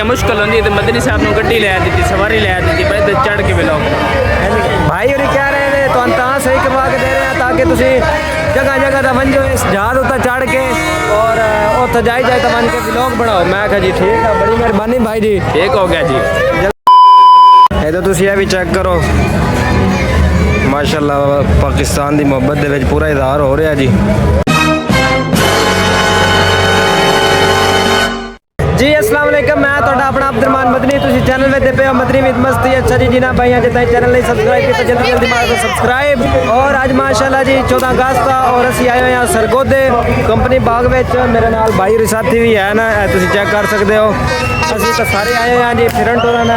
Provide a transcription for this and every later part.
मुश्किल होंगी तो मदनी साहब ने गड्डी लै दी सवारी लै दी भाई चढ़ के व्लॉग भाई और कह रहे हैं तो सही करवा के दे रहे हैं ताकि तुम जगह जगह तो बन जाओ इस जहाज उत्ते चढ़ के और उत्थे जाई जाए तो बन के व्लॉग बनाओ। मैं कहा जी ठीक है, बड़ी मेहरबानी भाई जी। ठीक हो गया जी। ये तो तुम ये भी चेक करो माशाल्लाह पाकिस्तान की मुहब्बत दे विच पूरा इजहार हो रहा जी। जी अस्सलाम वालेकुम, मैं तुहाडा अपना अब्दुलरहमान मदनी। तुसीं चैनल में पे हो मदनी विद मस्ती। अच्छा जी जिन्हां भाइयों जिन्हां चैनल नहीं सब्सक्राइब किया जल्दी जल्दी मार दो सब्सक्राइब। और अज माशाल्लाह जी 14 अगस्त और असीं आए हुए हैं सरगोधे कंपनी बाग विच। मेरे नाल भाई और साथी भी है ना, तुसीं चेक कर सकते हो। असीं तो सारे आए हुए हैं जी फिरन टुरन,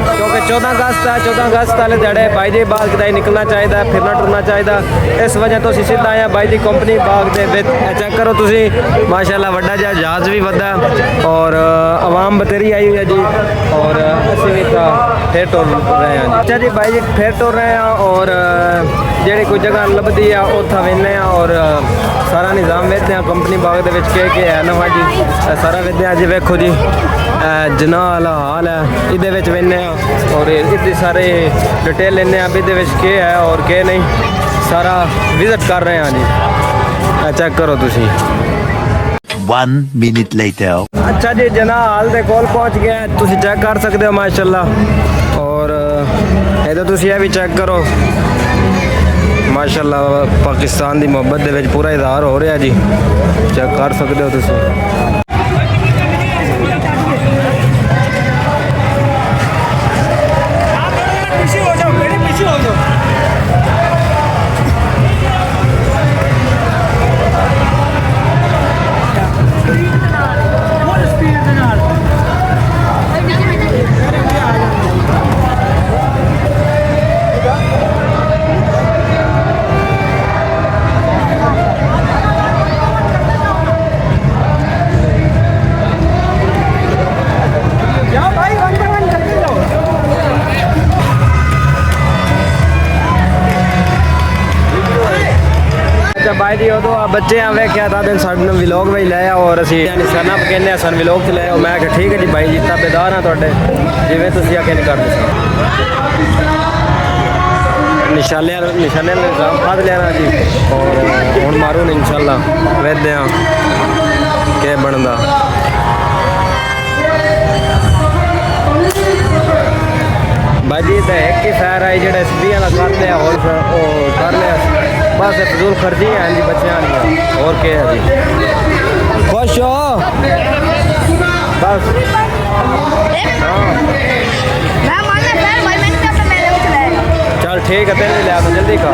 क्योंकि 14 अगस्त है। 14 अगस्त वाले दिहाड़े भाई जी बाग कदाई निकलना चाहिए, फिरना टुरना चाहिए। इस वजह तो असीं सीधा आए हैं भाई जी कंपनी बाग दे विच। चेक करो तुसीं माशाल्लाह वड्डा जिहा जहाज भी वड्डा और आवाम बतेरी आई हुई है जी। और असीं भी फिर टुर रहे हैं जी। अच्छा जी भाई जी फिर टुर रहे हैं और ਜਿਹੜੀ कोई जगह लभदी है उत्थे वेखने और सारा निज़ाम वेखते हैं कंपनी बाग दे विच के है नवा जी। सारा वेखते हैं जी। वेखो जी जना वाला हाल है इहदे विच वेखने और इहदी सारे डिटेल लेने भी इहदे विच के है और के नहीं, सारा विजिट कर रहे हैं जी। चेक करो तुसीं। 1 minute later. अच्छा जी जना हाल दे कोल पहुँच गया, तुसीं चेक कर सकते हो माशाल्लाह। और ये तो तुसीं ये भी चेक करो माशाल्लाह पाकिस्तान की मुहब्बत दे विच पूरा इजहार हो रहा जी। चेक कर सकते हो तुसीं। भाई जी उदो बच्चे वेख्या था साढ़े व्लॉग में लाया और असी निशाना कहने सन व्लॉग च लाया। मैं कहा ठीक है जी भाई जी ताबेदार हाँ तुहाडे जिवें तुसीं आखे नहीं करदे। निशाने निज़ाम फद लिया जी और हुण मारू ने इंशाल्लाह वेखदे हां के बनदा। भाई जी तो एक ही फैर आई जो SB वाला कर लिया और कर लिया बस फजूल खर्ची है जी बच्चे और क्या है जी। खुश हो बस चल ठीक है तेन भी लिया तो जल्दी खा।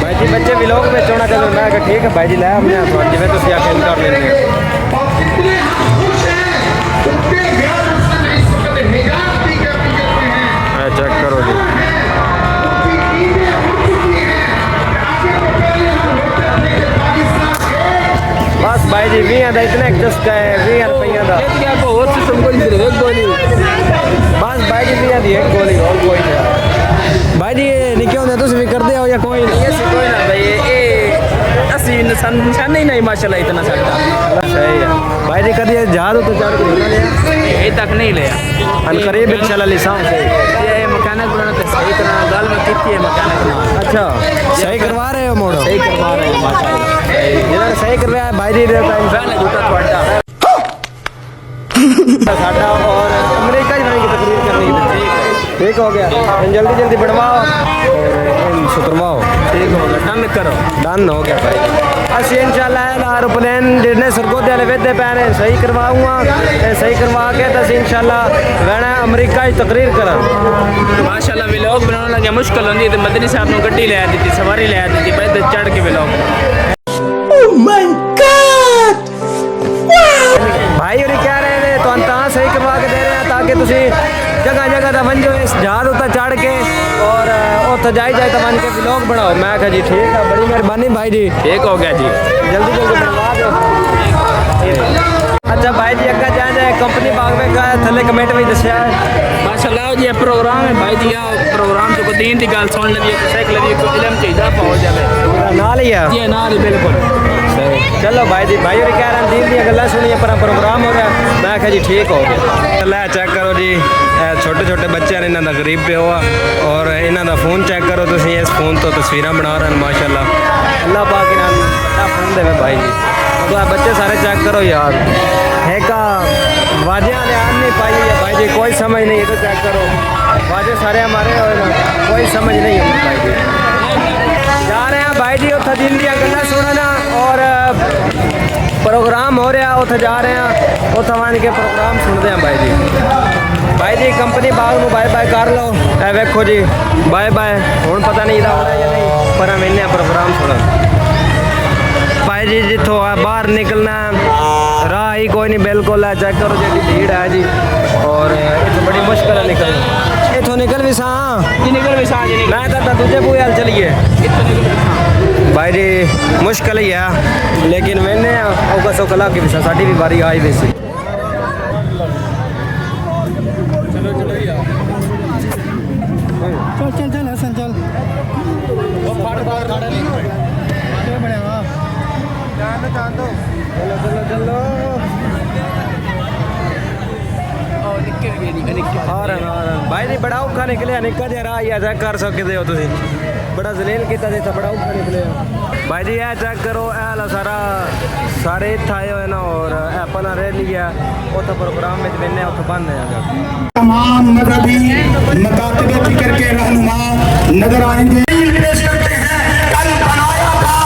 भाई जी बच्चे भी लोग में चोना चलो। मैं कहा ठीक है भाई जी लाया हमने जिम्मे तुम आके कर लेंगे। चेक करो जी। बस भाई जी 20 का इतना एडजस्ट है 20 रुपये का बस भाई जी 20 की एक गोली और कोई नहीं। भाई जी निके होंगे तुम भी करते हो या कोई नहीं? कोई ना भाई ये असली निशान ही नहीं माशाल्लाह इतना सारा सही है। भाई जी कभी जहाज तो चढ़ के ये तक नहीं लिया अनकरीब इंशाल्लाह लिसांस ये मकानिक बनाना तो सही तरह गाल में कितनी है मकानिक। अच्छा सही करवा रहे हो मोड़ो? सही करवा रहे हैं माशाल्लाह। जिन्होंने सही करवाया भाई जी देता पहले जूता थोड़ा साडा और अमेरिका जाने की तकरीर करनी है। ठीक हो गया जल्दी जल्दी बढ़वाओ और सुतरवाओ। ठीक हो गया डन करो। डन हो गया भाई। असी इंशाल्लाह एरोप्लेन जिन्हें सरगोधे वाले वेदे पैने सही करवाऊँगा। सही करवा के तो असी इंशाल्लाह वैना अमरीका तकरीर करा माशाल्लाह। व्लॉग बनाने लगे मुश्किल होंगी तो मदनी साहब ने गड्डी लै दी सवारी लै दी भाई चढ़ के व्लॉग। भाई और कह रहे हैं तो सही करवा के दे रहे हैं ताकि तुम जगह जगह तो बन जाओ इस जहाज उत्ते चढ़ के और उत्थे जाई जाए तो बन के व्लॉग बनाओ। मैं कहा जी ठीक है, बड़ी मेहरबानी भाई जी। ठीक हो गया जी। जल्दी जल्दी बनवा दो। अच्छा भाई जी अगर जाए कंपनी बाग में गया थले कमेंट में दसिया माशाल्लाह जी प्रोग्राम है भाई जी। प्रोग्राम तो कोई दीन की गल सुन लगी सीख लगी कोई इलम चाहिए पहुँच जाए नाल ही है जी नाल ही बिल्कुल सही। चलो भाई जी, भाई कह रहे हैं दिल दी गल्लां सुनिए पर प्रोग्राम हो रहा। मैं आख्या जी ठीक हो गया। लै चेक करो जी, छोटे छोटे बच्चे ने, इन्हों का गरीब प्यो आ और इन्हों का फोन चेक करो तुम, इस फोन तो तस्वीर बना रहे हैं माशाल्लाह। अल्लाह पाक इन्होंने बड़ा फोन देवे भाई जी। तो बच्चे सारे चेक करो यार, एक वाजियाँ ने आन नहीं पाई है भाई जी, कोई समझ नहीं है। तो चेक करो वाजे सारे हमारे और कोई समझ नहीं है भाई जी। जा रहे हैं भाई जी उत्थे दिन दी गल्लां सुनना और प्रोग्राम हो रहा उत्थे जा रहे हैं, उत्थे वन के प्रोग्राम सुनते हैं भाई जी। भाई जी कंपनी बाग में बाय बाय कर लो, ए वेखो जी बाय बाय। हुण पता नहीं इहदा होना या नहीं, पर हम इन्हें प्रोग्राम सुन भाई जी। जितों बाहर निकलना राह ही कोई नहीं बिल्कुल है। चेक करो जी भीड़ है जी, और इतों बड़ी मुश्किल है निकलना। इतों निकल भी सा जी निकल भी साँ जी निकल। मैं तो दूजे बूहे हाल चलिए भाई जी, मुश्किल ही है लेकिन मैंने औका सौकला की विसा साड़ी भी बारी आई वैसी। चल चल हसन चल चलो भाई जी बड़ा औखा निकलिया, निक्का जिहा राह ही चेक कर सकते हो तुम, बड़ा जलील किया जितना बड़ा औखा निकलिया। भाई जी यह चेक करो, ऐ सारा सारे इत्थे आए हुए ना और अपना रह लिया उत प्रोग्राम में मैंने उत बंद है। तमाम मजहबी मकातबे फिक्र के रहनुमा नजर आएंगे। पेश करते हैं, कल बनाया था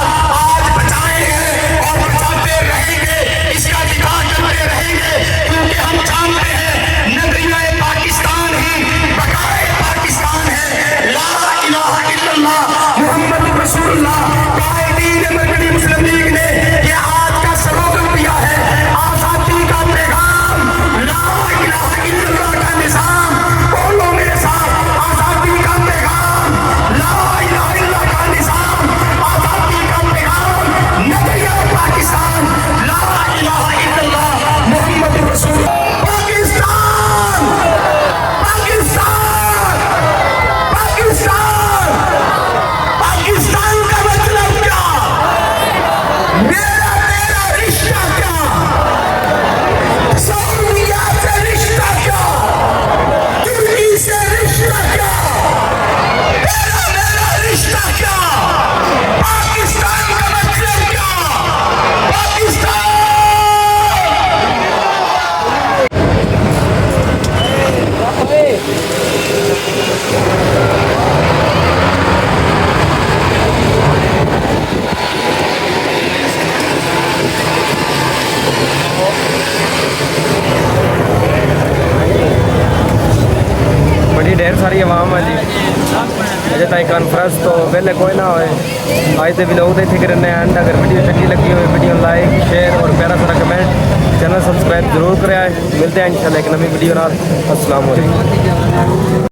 आज बचाएंगे और बचाते रहेंगे, इसका दिखा करते रहेंगे, क्योंकि हम जानते हैं नगरिया पाकिस्तान ही बकाए पाकिस्तान है। ला इलाहा इल्लल्लाह मुहम्मद रसूलुल्लाह कायदीन मदनी मुस्लिम लीग ने ये आज का स्लोगन दिया है, आजादी का पैगाम, ला इलाहा इल्लल्लाह का निजाम। बोलो मेरे साथ, आजादी का पैगाम, ला इलाहा इल्लल्लाह का निजाम, आजादी का पैगाम, नगरिया पाकिस्तान, ला इलाहा इल्लल्लाह मुहम्मद रसूलुल्लाह। पाकिस्तान पाकिस्तान पाकिस्तान पाकिस्तान का मतलब क्या, मेरा तेरा रिश्ता क्या, सऊदीया से रिश्ता क्या, तुर्की से रिश्ता क्या, तेरा मेरा रिश्ता क्या, पाकिस्तान का मतलब क्या, पाकिस्तान। बड़ी ढेर सारी आवाम है जी, अजे ताई कॉन्फ्रेंस तो पहले कोई ना होए। आज तो व्लॉग तो इतने करने एंड, अगर वीडियो अच्छी लगी हो वीडियो लाइक शेयर और प्यारा सारा कमेंट, चैनल सब्सक्राइब जरूर कराए। मिलते हैं इंशाल्लाह एक नवी वीडियो नाल। अस्सलाम वालेकुम।